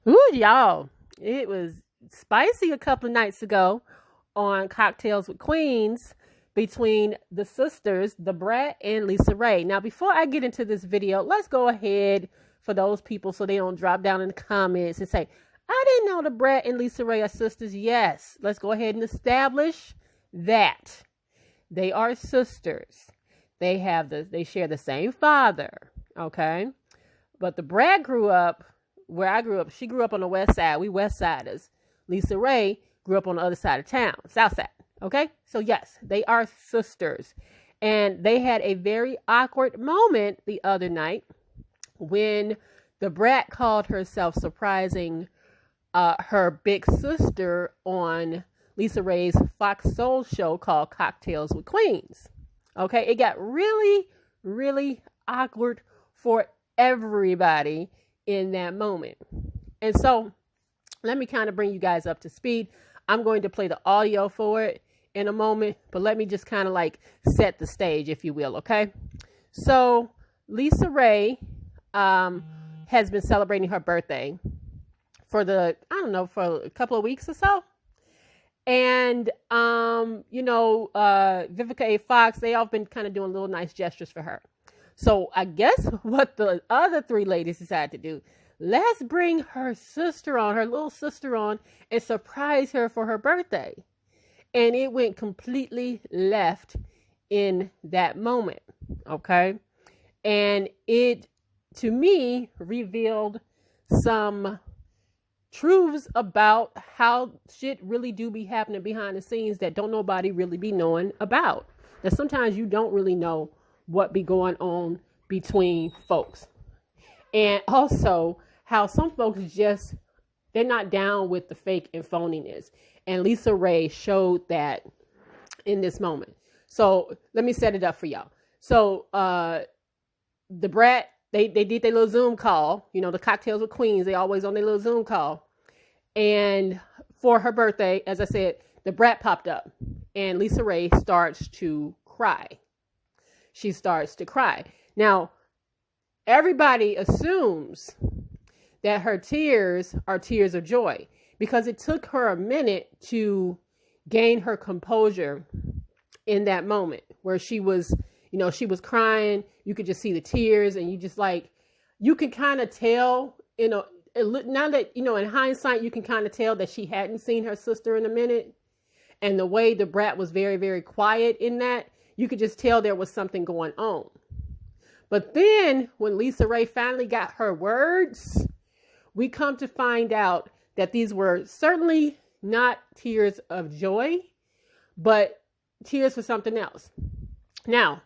Ooh, y'all. It was spicy a couple of nights ago on Cocktails with Queens between the sisters, the Brat and Lisa Raye. Now, before I get into this video, let's go ahead for those people so they don't drop down in the comments and say, I didn't know the Brat and Lisa Raye are sisters. Yes, let's go ahead and establish that they are sisters. They share the same father, okay? But the Brat grew up where I grew up. She grew up on the west side. We west siders. Lisa Raye grew up on the other side of town, south side. Okay? So yes, they are sisters. And they had a very awkward moment the other night when the Brat called herself surprising her big sister on Lisa Raye's Fox Soul show called Cocktails with Queens. Okay? It got really, really awkward for everybody in that moment. And so let me kind of bring you guys up to speed. I'm going to play the audio for it in a moment, but let me just kind of like set the stage, if you will, okay? So Lisa Raye has been celebrating her birthday for for a couple of weeks or so. And, Vivica A. Fox, they all been kind of doing little nice gestures for her. So I guess what the other three ladies decided to do, let's bring her sister on, her little sister on, and surprise her for her birthday. And it went completely left in that moment, okay? And it, to me, revealed some truths about how shit really do be happening behind the scenes that don't nobody really be knowing about. That sometimes you don't really know what be going on between folks. And also how some folks they're not down with the fake and phoniness. And Lisa Raye showed that in this moment. So let me set it up for y'all. So the Brat, they did their little Zoom call, the Cocktails with Queens, they always on their little Zoom call. And for her birthday, as I said, the Brat popped up and Lisa Raye starts to cry. She starts to cry. Now, everybody assumes that her tears are tears of joy because it took her a minute to gain her composure in that moment where she was crying. You could just see the tears and you can kind of tell, now that, in hindsight, you can kind of tell that she hadn't seen her sister in a minute. And the way the Brat was very, very quiet in that, you could just tell there was something going on. But then when Lisa Raye finally got her words, we come to find out that these were certainly not tears of joy, but tears for something else. Now,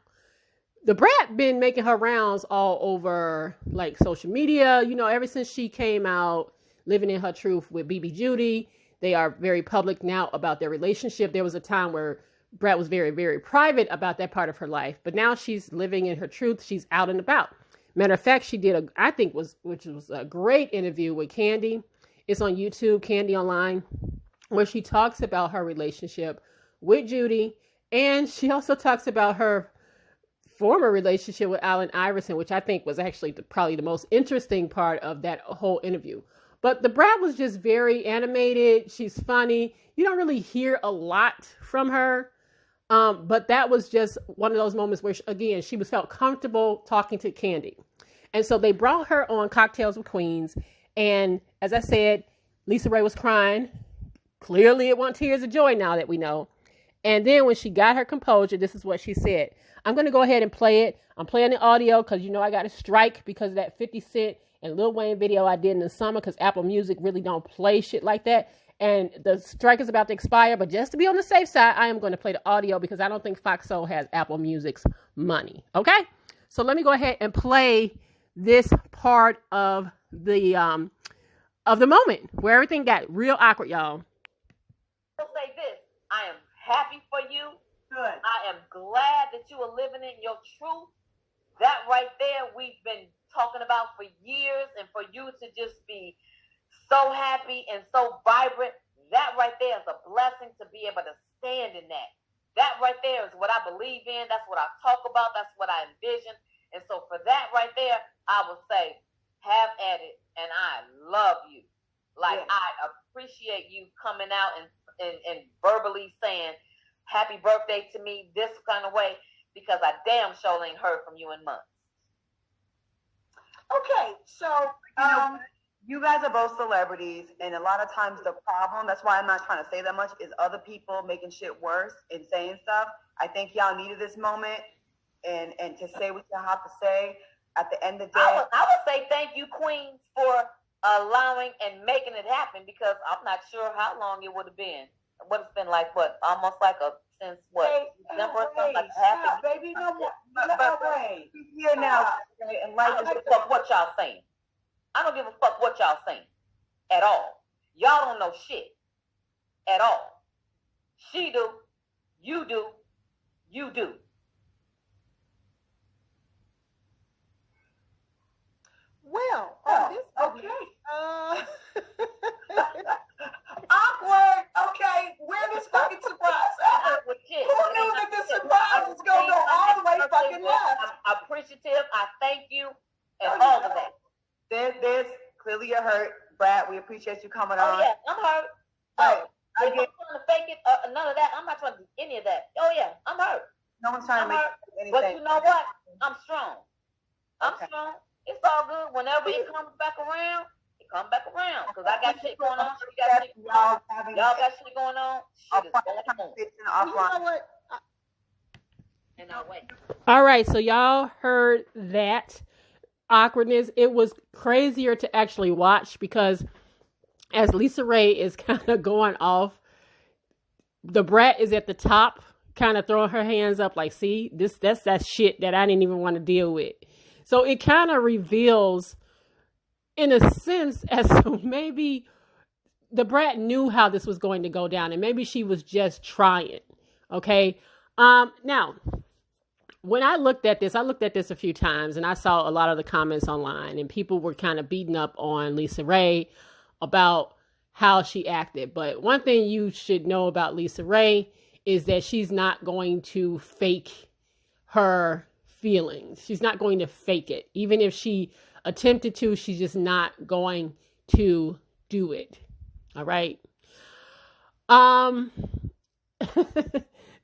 the Brat been making her rounds all over like social media, ever since she came out living in her truth with BB Judy. They are very public now about their relationship. There was a time where Brat was very, very private about that part of her life, but now she's living in her truth. She's out and about. Matter of fact, she did which was a great interview with Candy. It's on YouTube, Candy Online, where she talks about her relationship with Judy. And she also talks about her former relationship with Allen Iverson, which I think was actually probably the most interesting part of that whole interview. But the Brat was just very animated. She's funny. You don't really hear a lot from her. But that was just one of those moments where, she was felt comfortable talking to Candy. And so they brought her on Cocktails with Queens. And as I said, Lisa Raye was crying. Clearly it wasn't tears of joy now that we know. And then when she got her composure, this is what she said. I'm going to go ahead and play it. I'm playing the audio because, I got a strike because of that 50 Cent and Lil Wayne video I did in the summer because Apple Music really don't play shit like that. And the strike is about to expire, but just to be on the safe side, I am going to play the audio because I don't think Fox Soul has Apple Music's money. Okay? So let me go ahead and play this part of the moment where everything got real awkward, y'all. I'll say this. I am happy for you. Good. I am glad that you are living in your truth. That right there, we've been talking about for years, and for you to just be so happy and so vibrant, that right there is a blessing to be able to stand in that. That right there is what I believe in. That's what I talk about. That's what I envision. And so for that right there, I will say, have at it. And I love you. Like, I appreciate you coming out and verbally saying happy birthday to me this kind of way, because I damn sure ain't heard from you in months. Okay, so you guys are both celebrities, and a lot of times the problem, that's why I'm not trying to say that much, is other people making shit worse and saying stuff. I think y'all needed this moment and to say what you have to say. At the end of the day, I would say thank you, Queens, for allowing and making it happen, because I'm not sure how long it would have been. What it's been like, almost like since December or something, like half a year. Baby, no more. But here now, and I don't give a fuck what y'all saying. I don't give a fuck what y'all saying at all. Y'all don't know shit at all. She do, you do, you do. Well, okay. Awkward. Okay, where this fucking surprise at? Who knew that the surprise was gonna go all the way fucking left? I'm appreciative. I thank you, and all of that. There's clearly you're hurt, Brat. We appreciate you coming on. Oh yeah, I'm hurt. Right. I'm trying to fake it. None of that. I'm not trying to do any of that. Oh yeah, I'm hurt. No one's trying to make anything. But you know what? I'm strong. I'm strong. It's all good. Whenever it comes back around, it comes back around. Because I got shit going on. She got shit going on. Y'all got shit going on. Shit is going on. You know what? And I'll wait. All right, so y'all heard that awkwardness. It was crazier to actually watch because as Lisa Raye is kind of going off, the Brat is at the top, kind of throwing her hands up like, see, that's that shit that I didn't even want to deal with. So it kind of reveals, in a sense, as so maybe the Brat knew how this was going to go down, and maybe she was just trying. Okay. Now, when I looked at this a few times, and I saw a lot of the comments online, and people were kind of beating up on Lisa Raye about how she acted. But one thing you should know about Lisa Raye is that she's not going to fake her feelings. She's not going to fake it. Even if she attempted to, she's just not going to do it. All right.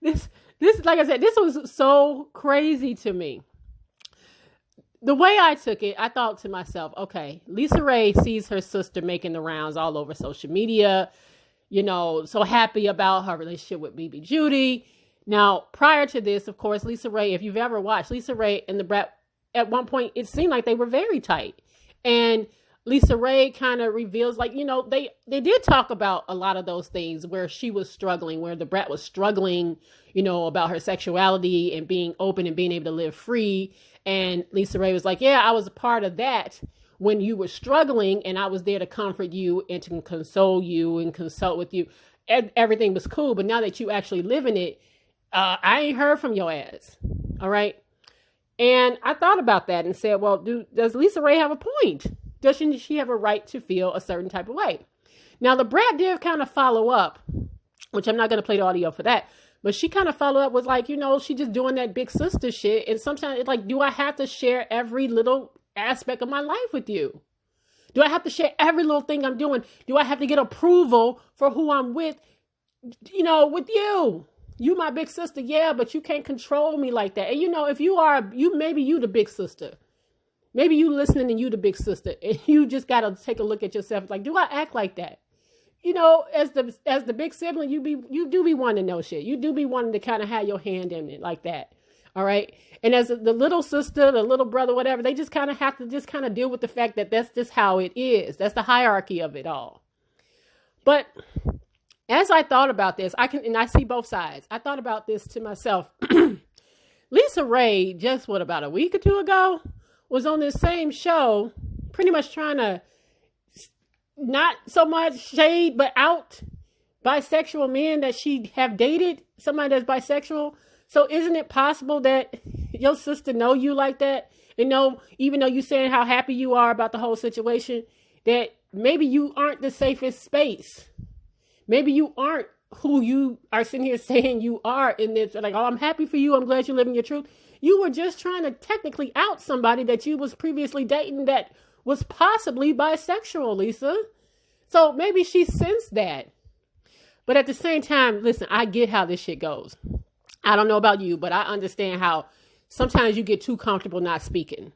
This, like I said, this was so crazy to me. The way I took it, I thought to myself, okay, Lisa Raye sees her sister making the rounds all over social media, so happy about her relationship with BB Judy. Now, prior to this, of course, Lisa Raye, if you've ever watched, Lisa Raye and the Brat, at one point, it seemed like they were very tight. And Lisa Raye kind of reveals, they did talk about a lot of those things where she was struggling, where the Brat was struggling, about her sexuality and being open and being able to live free. And Lisa Raye was like, yeah, I was a part of that when you were struggling, and I was there to comfort you and to console you and consult with you. Everything was cool. But now that you actually live in it, I ain't heard from your ass. All right. And I thought about that and said, well, does Lisa Raye have a point? Doesn't she have a right to feel a certain type of way? Now, the Brat did kind of follow up, which I'm not going to play the audio for that, but she kind of followed up with she just doing that big sister shit. And sometimes it's like, do I have to share every little aspect of my life with you? Do I have to share every little thing I'm doing? Do I have to get approval for who I'm with, with you? You my big sister, yeah, but you can't control me like that. And if maybe you the big sister. Maybe you listening and you the big sister. And you just got to take a look at yourself. Like, do I act like that? As the big sibling, you do be wanting to know shit. You do be wanting to kind of have your hand in it like that. All right. And as the little sister, the little brother, whatever, they just kind of have to just kind of deal with the fact that that's just how it is. That's the hierarchy of it all. But as I thought about this, I see both sides. I thought about this to myself. Lisa Raye, just about a week or two ago, was on this same show, pretty much trying to not so much shade, but out bisexual men that she have dated, somebody that's bisexual. So isn't it possible that your sister know you like that? And even though you saying how happy you are about the whole situation, that maybe you aren't the safest space. Maybe you aren't who you are sitting here saying you are in this, like, oh, I'm happy for you. I'm glad you're living your truth. You were just trying to technically out somebody that you was previously dating that was possibly bisexual, Lisa. So maybe she sensed that. But at the same time, listen, I get how this shit goes. I don't know about you, but I understand how sometimes you get too comfortable not speaking.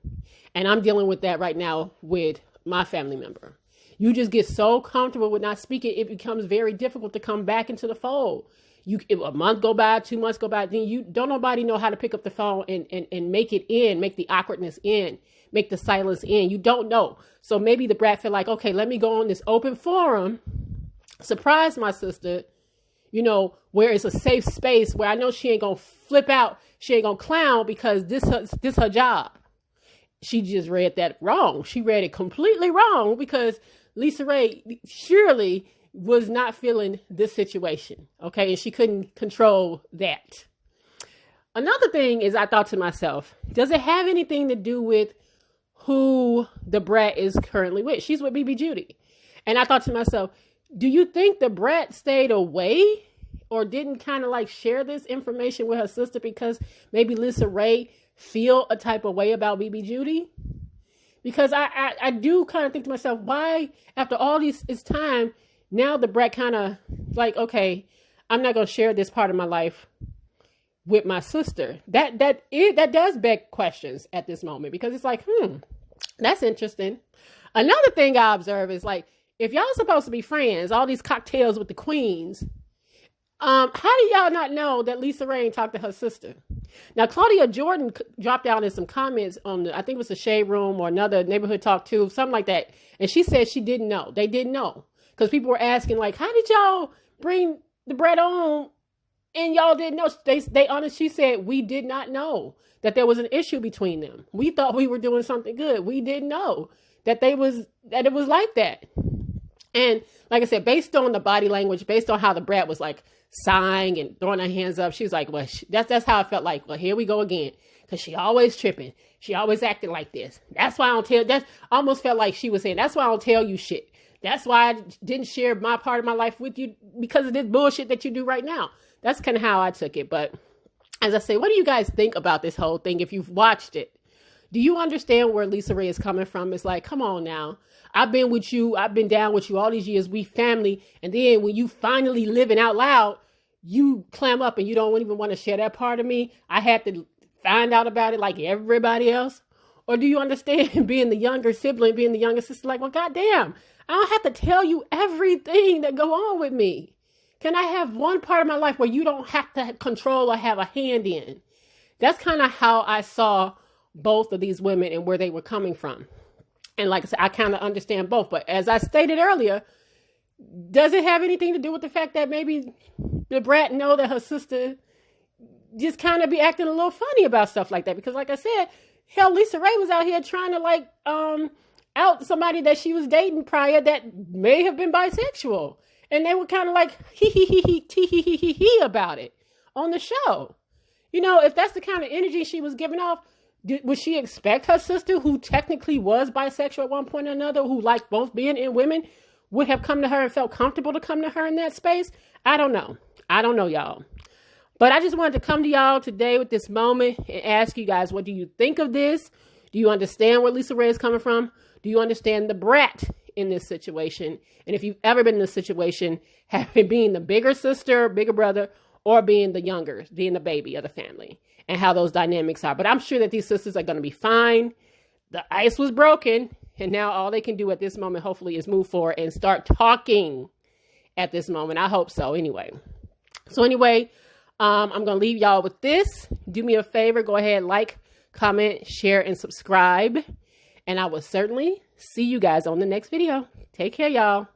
And I'm dealing with that right now with my family member. You just get so comfortable with not speaking, it becomes very difficult to come back into the fold. A month go by, 2 months go by, then you don't nobody know how to pick up the phone and make it in, make the awkwardness in, make the silence in. You don't know. So maybe the brat feel like, okay, let me go on this open forum, surprise my sister, where it's a safe space where I know she ain't gonna flip out, she ain't gonna clown because this her job. She just read that wrong. She read it completely wrong because Lisa Raye surely was not feeling this situation. Okay. And she couldn't control that. Another thing is I thought to myself, does it have anything to do with who the brat is currently with? She's with BB Judy. And I thought to myself, do you think the brat stayed away or didn't kind of like share this information with her sister because maybe Lisa Raye feel a type of way about BB Judy? Because I do kind of think to myself, why after all this time, now the brat kind of like, okay, I'm not going to share this part of my life with my sister. That does beg questions at this moment because it's like, that's interesting. Another thing I observe is like, if y'all supposed to be friends, all these cocktails with the queens, how do y'all not know that Lisa Raye talked to her sister? Now, Claudia Jordan dropped down in some comments on I think it was the Shade Room or another Neighborhood Talk 2, something like that. And she said she didn't know. They didn't know. Because people were asking, like, how did y'all bring the Brat on and y'all didn't know? She said, we did not know that there was an issue between them. We thought we were doing something good. We didn't know that it was like that. And like I said, based on the body language, based on how the brat was like sighing and throwing her hands up, she was like, well, that's how I felt like, well, here we go again. Because she always tripping. She always acting like this. That's why I don't tell, that almost felt like she was saying, that's why I don't tell you shit. That's why I didn't share my part of my life with you because of this bullshit that you do right now. That's kind of how I took it. But as I say, what do you guys think about this whole thing? If you've watched it, do you understand where Lisa Raye is coming from? It's like, come on now. I've been with you. I've been down with you all these years. We family. And then when you finally living out loud, you clam up and you don't even want to share that part of me. I had to find out about it like everybody else. Or do you understand being the younger sibling, being the younger sister? Like, well, goddamn, I don't have to tell you everything that go on with me. Can I have one part of my life where you don't have to control or have a hand in? That's kind of how I saw both of these women and where they were coming from. And like I said, I kind of understand both. But as I stated earlier, does it have anything to do with the fact that maybe the brat know that her sister just kind of be acting a little funny about stuff like that? Because like I said, hell, Lisa Raye was out here trying to like out somebody that she was dating prior that may have been bisexual. And they were kind of like he about it on the show. If that's the kind of energy she was giving off, would she expect her sister, who technically was bisexual at one point or another, who liked both men and women, would have come to her and felt comfortable to come to her in that space? I don't know. Y'all. But I just wanted to come to y'all today with this moment and ask you guys, what do you think of this? Do you understand where Lisa Raye is coming from? Do you understand the brat in this situation? And if you've ever been in this situation, having being the bigger sister, bigger brother, or being the younger, being the baby of the family, and how those dynamics are. But I'm sure that these sisters are going to be fine. The ice was broken, and now all they can do at this moment, hopefully, is move forward and start talking at this moment. I hope so, anyway. I'm going to leave y'all with this. Do me a favor. Go ahead, like, comment, share, and subscribe. And I will certainly see you guys on the next video. Take care, y'all.